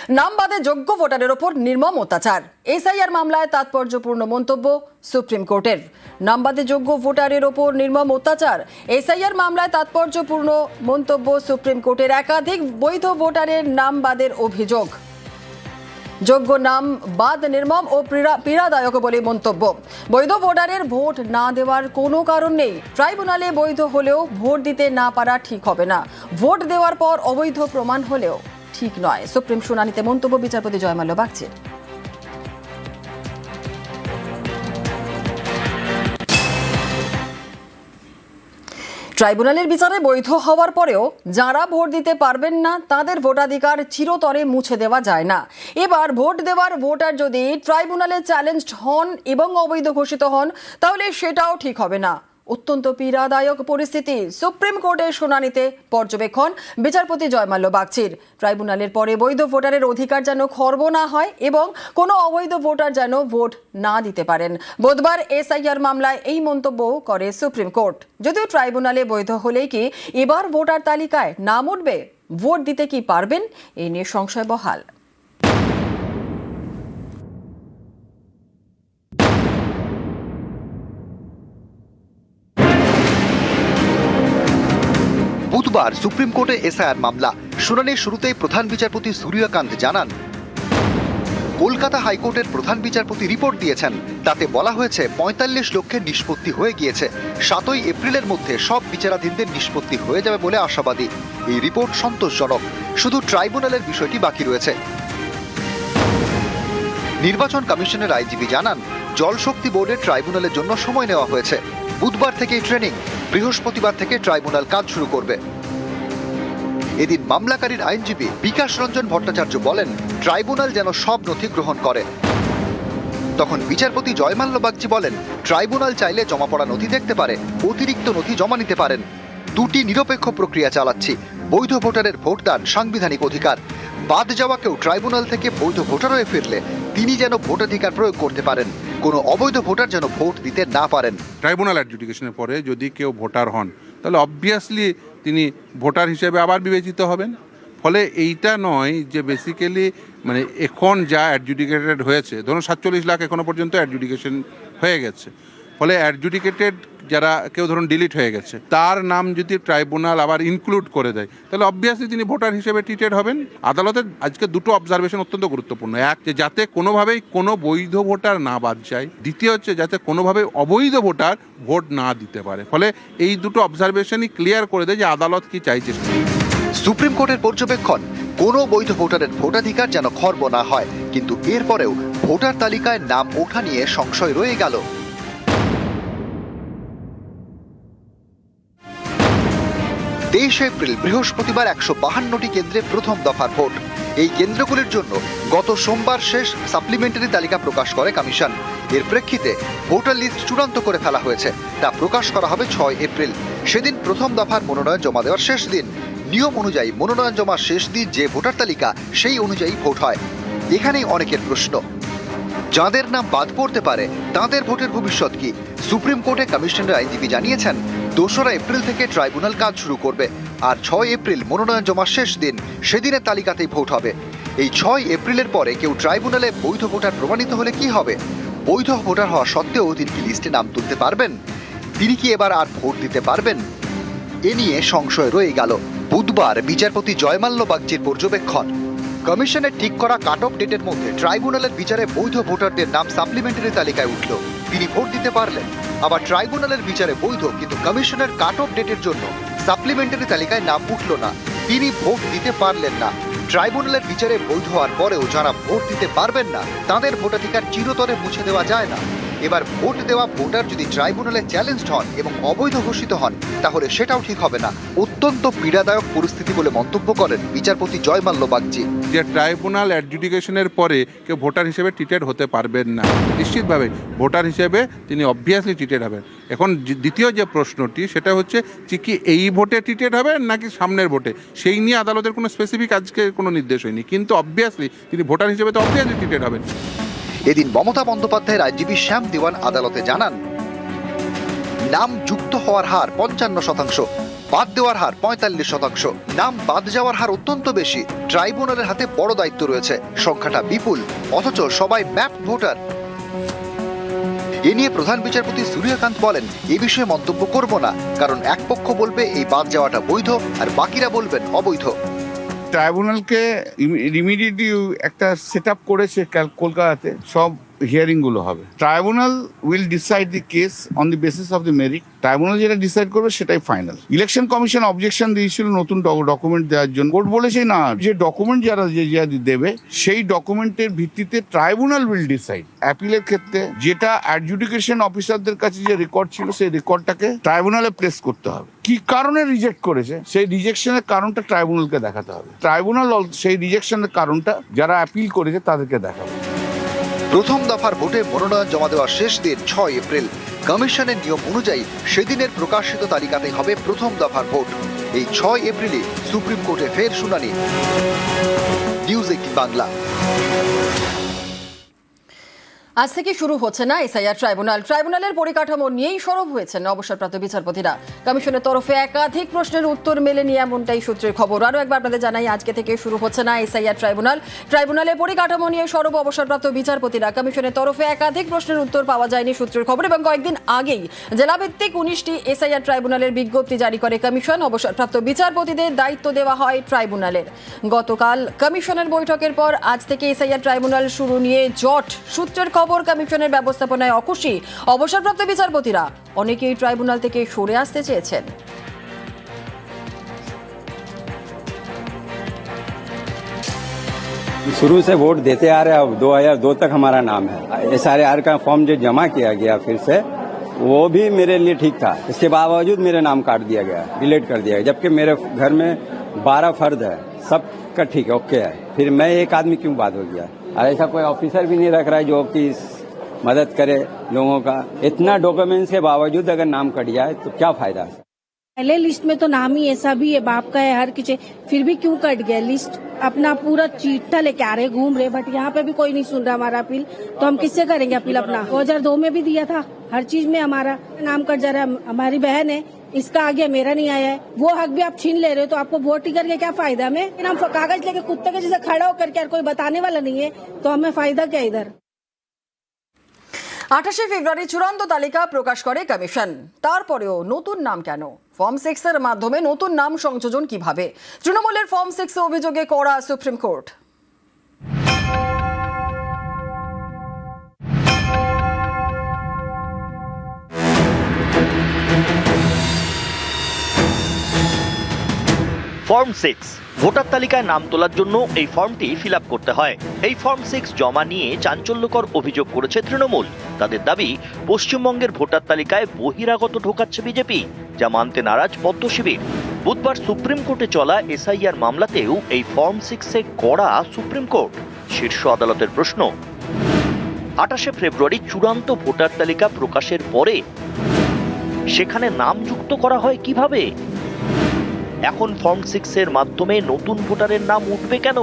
নাম বাদে যোগ্য ভোটারের ওপর নির্মম অত্যাচার। এসআইআর মামলায় তাৎপর্যপূর্ণ মন্তব্য সুপ্রিম কোর্টের। নাম বাদে যোগ্য ভোটারের ওপর নির্মম অত্যাচার। এসআইআর মামলায় তাৎপর্যপূর্ণ মন্তব্য সুপ্রিম কোর্টের। একাধিক বৈধ ভোটারের নাম বাদের অভিযোগ। যোগ্য নাম বাদ নির্মম ও পীড়াদায়ক বলে মন্তব্য। বৈধ ভোটারের ভোট না দেওয়ার কোনো কারণ নেই। ট্রাইব্যুনালে বৈধ হলেও ভোট দিতে না পারা ঠিক হবে না। ভোট দেওয়ার পর অবৈধ প্রমাণ হলেও ঠিক নয়। সুপ্রিম শুনানিতে মন্তব্য বিচারপতি জয়মাল্য বাগচির। ট্রাইব্যুনালের বিচারে বৈধ হওয়ার পরেও যারা ভোট দিতে পারবেন না তাদের ভোটাধিকার চিরতরে মুছে দেওয়া যায় না। এবার ভোট দেওয়ার ভোটার যদি ট্রাইব্যুনালে চ্যালেঞ্জড হন এবং অবৈধ ঘোষিত হন তাহলে সেটাও ঠিক হবে না। অত্যন্ত পীড়াদায়ক পরিস্থিতি। সুপ্রিম কোর্টের শুনানিতে পর্যবেক্ষণ বিচারপতি জয়মাল্য বাগচির। ট্রাইব্যুনালের পরে বৈধ ভোটারের অধিকার যেন খর্ব না হয় এবং কোনো অবৈধ ভোটার যেন ভোট না দিতে পারেন। বুধবার এসআইআর মামলায় এই মন্তব্য করে সুপ্রিম কোর্ট। যদিও ট্রাইব্যুনালে বৈধ হলেই কি এবার ভোটার তালিকায় নাম উঠবে? ভোট দিতে কি পারবেন? এ নিয়ে সংশয় বহাল। বুধবার সুপ্রিম কোর্টে এসআইআর মামলা শুনানির শুরুতেই প্রধান বিচারপতি সূর্যকান্ত জানান, কলকাতা হাইকোর্টের প্রধান বিচারপতি রিপোর্ট দিয়েছেন। তাতে বলা হয়েছে ৪৫ লক্ষের নিষ্পত্তি হয়ে গিয়েছে। ৭ই এপ্রিলের মধ্যে সব বিচারাধীনদের নিষ্পত্তি হয়ে যাবে বলে আশাবাদী। এই রিপোর্ট সন্তোষজনক। শুধু ট্রাইব্যুনালের বিষয়টি বাকি রয়েছে। নির্বাচন কমিশনের আইজিপি জানান, জলশক্তি বোর্ডের ট্রাইব্যুনালের জন্য সময় নেওয়া হয়েছে। বুধবার থেকেই ট্রেনিং, বৃহস্পতিবার থেকে ট্রাইব্যুনাল কাজ শুরু করবে। এদিন মামলাকারীর আইনজীবী বিকাশ রঞ্জন ভট্টাচার্য বলেন, ট্রাইব্যুনাল যেন সব নথি গ্রহণ করে। তখন বিচারপতি জয়মাল্য বাগচি বলেন, ট্রাইব্যুনাল চাইলে জমা পড়া নথি দেখতে পারে, অতিরিক্ত নথি জমা নিতে পারেন। দুটি নিরপেক্ষ প্রক্রিয়া চালাচ্ছি। বৈধ ভোটারের ভোটদান সাংবিধানিক অধিকার। বাদ যাওয়া কেউ ট্রাইব্যুনাল থেকে বৈধ ভোটার হয়ে ফিরলে তিনি যেন ভোটাধিকার প্রয়োগ করতে পারেন। কোনো অবৈধ ভোটার যেন ভোট দিতে না পারেন। ট্রাইব্যুনাল অ্যাডজুডিকেশনের পরে যদি কেউ ভোটার হন তাহলে অবভিয়াসলি তিনি ভোটার হিসেবে আবার বিবেচিত হবেন। ফলে এইটা নয় যে বেসিক্যালি মানে এখন যা অ্যাডজুডিকেটেড হয়েছে, ধরুন ৪৭ লাখ এখনো পর্যন্ত অ্যাডজুডিকেশন হয়ে গেছে। ফলে অ্যাডজুডিকেটেড যারা কেউ ধরুন ডিলিট হয়ে গেছে তার নাম যদি ট্রাইব্যুনাল আবার ইনক্লুড করে দেয় তাহলে অবভিয়াসলি তিনি ভোটার হিসেবে ট্রিটেড হবেন। আদালতের আজকে দুটো অবজারভেশন অত্যন্ত গুরুত্বপূর্ণ। এক, যে যাতে কোনোভাবেই কোনো বৈধ ভোটার না বাদ যায়। দ্বিতীয় হচ্ছে যাতে কোনোভাবেই অবৈধ ভোটার ভোট না দিতে পারে। ফলে এই দুটো অবজারভেশনই ক্লিয়ার করে দেয় যে আদালত কি চাইছে। সুপ্রিম কোর্টের পর্যবেক্ষণ, কোনো বৈধ ভোটারের ভোটাধিকার যেন খর্ব না হয়। কিন্তু এরপরেও ভোটার তালিকায় নাম ওঠা নিয়ে সংশয় রয়ে গেল। ২৩ এপ্রিল বৃহস্পতিবার ১৫২টি কেন্দ্রে প্রথম দফার ভোট। এই কেন্দ্রগুলির জন্য গত সোমবার শেষ সাপ্লিমেন্টারি তালিকা প্রকাশ করে কমিশন। এর প্রেক্ষিতে ভোটার লিস্ট চূড়ান্ত করে ফেলা হয়েছে। তা প্রকাশ করা হবে ৬ এপ্রিল। সেদিন প্রথম দফার মনোনয়ন জমা দেওয়ার শেষ দিন। নিয়ম অনুযায়ী মনোনয়ন জমার শেষ দিন যে ভোটার তালিকা সেই অনুযায়ী ভোট হয়। এখানেই অনেকের প্রশ্ন, যাদের নাম বাদ পড়তে পারে তাদের ভোটের ভবিষ্যৎ কি? সুপ্রিম কোর্টে কমিশনের আইনজীবী জানিয়েছেন, ২রা এপ্রিল থেকে ট্রাইব্যুনাল কাজ শুরু করবে। আর ৬ এপ্রিল মনোনয়ন জমার শেষ দিন। সেদিনের তালিকাতেই ভোট হবে। এই ৬ এপ্রিলের পরে কেউ ট্রাইব্যুনালে বৈধ ভোটার প্রমাণিত হলে কি হবে? বৈধ ভোটার হওয়া সত্ত্বেও তিনি কি লিস্টে নাম তুলতে পারবেন? তিনি কি এবার আর ভোট দিতে পারবেন? এ নিয়ে সংশয় রয়ে গেল। বুধবার বিচারপতি জয়মাল্য বাগচির পর্যবেক্ষণ, কমিশনের ঠিক করা কাট অফ ডেটের মধ্যে ট্রাইব্যুনালের বিচারে বৈধ ভোটারদের নাম সাপ্লিমেন্টারি তালিকায় উঠল। তিনি ভোট দিতে পারলেন। আবার ট্রাইব্যুনালের বিচারে বৈধ কিন্তু কমিশনের কাট অফ ডেটের জন্য সাপ্লিমেন্টারি তালিকায় নাম উঠল না। তিনি ভোট দিতে পারলেন না। ট্রাইব্যুনালের বিচারে বৈধ হওয়ার পরেও যারা ভোট দিতে পারবেন না তাদের ভোটাধিকার চিরতরে মুছে দেওয়া যায় না। এবার ভোট দেওয়া ভোটার যদি ট্রাইব্যুনালে চ্যালেঞ্জড হন এবং অবৈধ ঘোষিত হন তাহলে সেটাও ঠিক হবে না। অত্যন্ত পীড়াদায়ক পরিস্থিতি বলে মন্তব্য করেন বিচারপতি জয়মাল্য বাগচি। যে ট্রাইব্যুনাল অ্যাডজুডিকেশনের পরে কেউ ভোটার হিসেবে ট্রিটেড হতে পারবেন না। নিশ্চিতভাবে ভোটার হিসেবে তিনি অবভিয়াসলি ট্রিটেড হবেন। এখন দ্বিতীয় যে প্রশ্নটি সেটা হচ্ছে যে কি এই ভোটে ট্রিটেড হবেন নাকি সামনের ভোটে, সেই নিয়ে আদালতের কোনো স্পেসিফিক আজকে কোনো নির্দেশ হয়নি। কিন্তু অবভিয়াসলি তিনি ভোটার হিসেবে তো অবভিয়াসলি ট্রিটেড হবেন। এদিন মমতা বন্দ্যোপাধ্যায়ের আইনজীবী শ্যাম দেওয়ান আদালতে জানান, নাম যুক্ত হওয়ার হার ৫৫%। বাদ দেওয়ার হার 45%। নাম বাদ যাওয়ার হার অত্যন্ত বেশি। ট্রাইব্যুনালের হাতে বড় দায়িত্ব রয়েছে, সংখ্যাটা বিপুল, অথচ সবাই ম্যাপ ভোটার। এ নিয়ে প্রধান বিচারপতি সূর্যকান্ত বলেন, এই বিষয়ে মন্তব্য করব না, কারণ এক পক্ষ বলবে এই বাদ যাওয়াটা বৈধ আর বাকিরা বলবেন অবৈধ। ট্রাইব্যুনালকে ইমিডিয়েটলি একটা সেট আপ করেছে কলকাতাতে, সব হিয়ারিং গুলো হবে। Tribunal will decide the case on the basis of the merit. Tribunal যেটা ডিসাইড করবে সেটাই ফাইনাল। ইলেকশন কমিশন অবজেকশন দিয়েছিল নতুন ডকুমেন্ট দেওয়ার জন্য। কোর্ট বলেছে না, যে ডকুমেন্ট যারা দেবে সেই ডকুমেন্টের ভিত্তিতে ট্রাইব্যুনাল উইল ডিসাইড। অ্যাপিলের ক্ষেত্রে যেটা অ্যাডজুডিকেশন অফিসারদের কাছে যে রেকর্ড ছিল সেই রেকর্ডটাকে ট্রাইব্যুনালে প্লেস করতে হবে। কি কারণে রিজেক্ট করেছে সেই রিজেকশনের কারণটা ট্রাইব্যুনালকে দেখাতে হবে। ট্রাইব্যুনাল সেই রিজেকশনের কারণটা যারা অ্যাপিল করেছে তাদেরকে দেখাবে। প্রথম দফার ভোটে মনোনয়ন জমা দেওয়ার শেষ দিন 6 এপ্রিল। কমিশনের নিয়ম অনুযায়ী সেদিনের প্রকাশিত তালিকাতেই হবে প্রথম দফার ভোট। এই 6 এপ্রিলে সুপ্রিম কোর্টে ফের শুনানি। নিউজ 18 বাংলা। আজ থেকে শুরু হচ্ছে না এসআইআর ট্রাইব্যুনাল। ট্রাইব্যুনালের পরিকাঠামো নিয়েই সরব হয়েছেন অবসরপ্রাপ্ত বিচারপতিরা। কমিশনের তরফে একাধিক প্রশ্নের উত্তর মেলেনি, এমনটাই সূত্রের খবর। আরও একবার আপনাদের জানাই, আজকে থেকে শুরু হচ্ছে না এসআইআর ট্রাইব্যুনাল। ট্রাইব্যুনালের পরিকাঠামো নিয়ে সরব অবসরপ্রাপ্ত বিচারপতিরা। কমিশনের তরফে একাধিক প্রশ্নের উত্তর পাওয়া যায়নি সূত্রের খবর, এবং কয়েকদিন আগেই জেলাভিত্তিক 19টি এসআইআর ট্রাইব্যুনালের বিজ্ঞপ্তি জারি করে কমিশন। অবসরপ্রাপ্ত বিচারপতিদের দায়িত্ব দেওয়া হয় ট্রাইব্যুনালের। গতকাল কমিশনের বৈঠকের পর আজ থেকে এসআইআর ট্রাইব্যুনাল শুরু নিয়ে জট। সূত্রের খবর, কমিশনের ব্যবস্থাপনায় অখুশি অবসরপ্রাপ্ত বিচারপতিরা। অনেকেই ট্রাইব্যুনাল থেকে সরে আসতে চেয়েছেন। शुरू से वोट देते आ रहे हैं, अब 2002 तक हमारा नाम है। एसआईआर का फॉर्म जो जमा किया गया फिर से, वो भी मेरे लिए ठीक था। इसके बावजूद मेरे नाम काट दिया गया, डिलीट कर दिया गया, जबकि मेरे घर में 12 फर्द है, सबका ठीक है, ओके है। फिर मैं एक आदमी क्यों बात हो गया? और ऐसा कोई ऑफिसर भी नहीं रख रहा है जो कि मदद करे लोगों का। इतना डॉक्यूमेंट्स के बावजूद अगर नाम कट जाए तो क्या फायदा है? पहले लिस्ट में तो नाम ही ऐसा भी है, बाप का है, हर किसी, फिर भी क्यों कट गया? लिस्ट अपना पूरा चिट्ठा लेके आ रहे, घूम रहे, बट यहाँ पे भी कोई नहीं सुन रहा हमारा अपील, तो हम किससे करेंगे अपील? अपना 2002 में भी दिया था, हर चीज में हमारा नाम कट जा रहा है। हमारी बहन है, इसका आ गया, मेरा नहीं आया है। वो हक भी आप छीन ले रहे हो, तो आपको वोट ही करके क्या फायदा? हमें हम कागज लेके कुत्ते के जैसे खड़ा होकर के कोई बताने वाला नहीं है, तो हमें फायदा क्या इधर? 28 ফেব্রুয়ারি চূড়ান্ত তালিকা প্রকাশ করে কমিশন। তারপরেও নতুন নাম কেন? ফর্ম 6 এর মাধ্যমে নতুন নাম সংযোজন কিভাবে? তৃণমূলের ফর্ম 6 অভিযোগে কড়া সুপ্রিম কোর্ট। ফর্ম 6 ভোটার তালিকায় নাম তোলার জন্য এই ফর্মটি ফিল আপ করতে হয়। এই ফর্ম 6 জমা নিয়ে চাঞ্চল্যকর অভিযোগ করেছে তৃণমূল। তাদের দাবি, পশ্চিমবঙ্গের ভোটার তালিকায় বহিরাগত ঢোকাচ্ছে বিজেপি, যা মানতে নারাজ পদ্ম শিবির। বুধবার সুপ্রিম কোর্টে চলা এসআইআর মামলাতেও এই ফর্ম 6-এ কড়া সুপ্রিম কোর্ট। শীর্ষ আদালতের প্রশ্ন, 28 ফেব্রুয়ারি চূড়ান্ত ভোটার তালিকা প্রকাশের পরে সেখানে নাম যুক্ত করা হয় কিভাবে? এখন ফর্ম 6 এর মাধ্যমে নতুন ভোটারের নাম উঠবে কেন?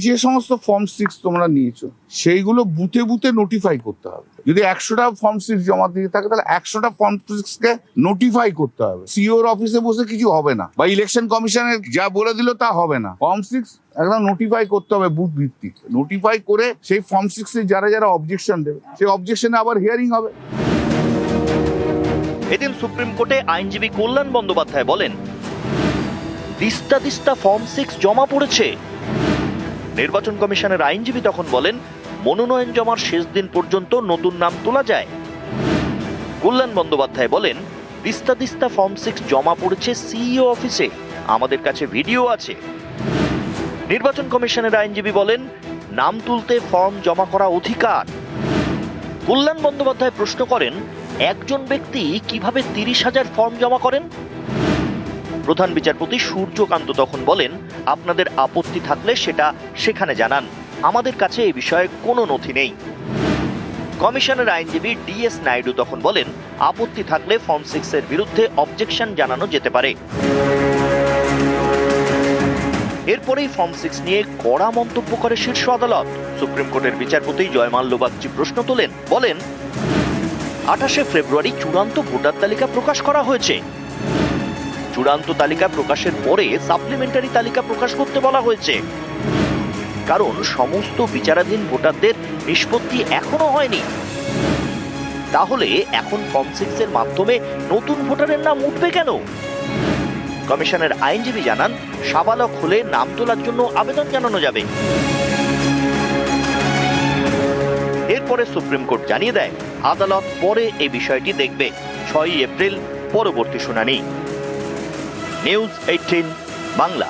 যে সমস্ত ফর্ম 6 তোমরা নিয়েছো সেইগুলো বুথে বুথে নোটিফাই করতে হবে। যদি 100টা ফর্ম 6 জমা দিয়ে থাকে, তাহলে 100টা ফর্ম 6কে নোটিফাই করতে হবে। সিওর অফিসে বসে কিছু হবে না, বা ইলেকশন কমিশনের যা বলে দিল তা হবে না। ফর্ম 6 একদম নোটিফাই করতে হবে বুথ ভিত্তিক। নোটিফাই করে সেই ফর্ম 6-এ যারা যারা অবজেকশন দেবে, সেই অবজেকশনে আবার হিয়ারিং হবে। এদিন সুপ্রিম কোর্টে আইনজীবী কল্যাণ বন্দ্যোপাধ্যায় বলেন, দিস্তা দিস্তা ফর্ম 6 জমা পড়েছে। নির্বাচন কমিশনের আইনজীবী তখন বলেন, মনোনয়ন জমার শেষ দিন পর্যন্ত নতুন নাম তোলা যায়। কল্যাণ বন্দ্যোপাধ্যায় বলেন, দিস্তা দিস্তা ফর্ম 6 জমা পড়েছে সিইও অফিসে, আমাদের কাছে ভিডিও আছে। নির্বাচন কমিশনের আইনজীবী বলেন, নাম তুলতে ফর্ম জমা করা অধিকার। কল্যাণ বন্দ্যোপাধ্যায় প্রশ্ন করেন, একজন ব্যক্তি কিভাবে 30,000 ফর্ম জমা করেন? প্রধান বিচারপতি সূর্যকান্ত তখন বলেন, আপনাদের আপত্তি থাকলে সেটা সেখানে জানান, আমাদের কাছে এই বিষয়ে কোনো নথি নেই। কমিশনের আইনজীবী ডিএস নাইডু তখন বলেন, আপত্তি থাকলে ফর্ম 6 এর বিরুদ্ধে অবজেকশন জানানো যেতে পারে। এরপরেই ফর্ম 6 নিয়ে কড়া মন্তব্য করে শীর্ষ আদালত। সুপ্রিম কোর্টের বিচারপতি জয়মাল্য বাগচি প্রশ্ন তোলেন, বলেন, 28 ফেব্রুয়ারি চূড়ান্ত ভোটার তালিকা প্রকাশ করা হয়েছে, চূড়ান্ত তালিকা প্রকাশের পরে সাপ্লিমেন্টারি তালিকা প্রকাশ করতে বলা হয়েছে, কারণ সমস্ত বিচারাধীন ভোটারদের নিষ্পত্তি এখনো হয়নি। তাহলে এখন ফর্ম 6 এর মাধ্যমে নতুন ভোটারের নাম উঠবে কেন? কমিশনের আইনজীবী জানান, সাবালক হলে নাম তোলার জন্য আবেদন জানানো যাবে। এরপরে সুপ্রিম কোর্ট জানিয়ে দেয়, আদালত পরে এই বিষয়টি দেখবে। 6 এপ্রিল পরবর্তী শুনানি। নিউজ 18 বাংলা।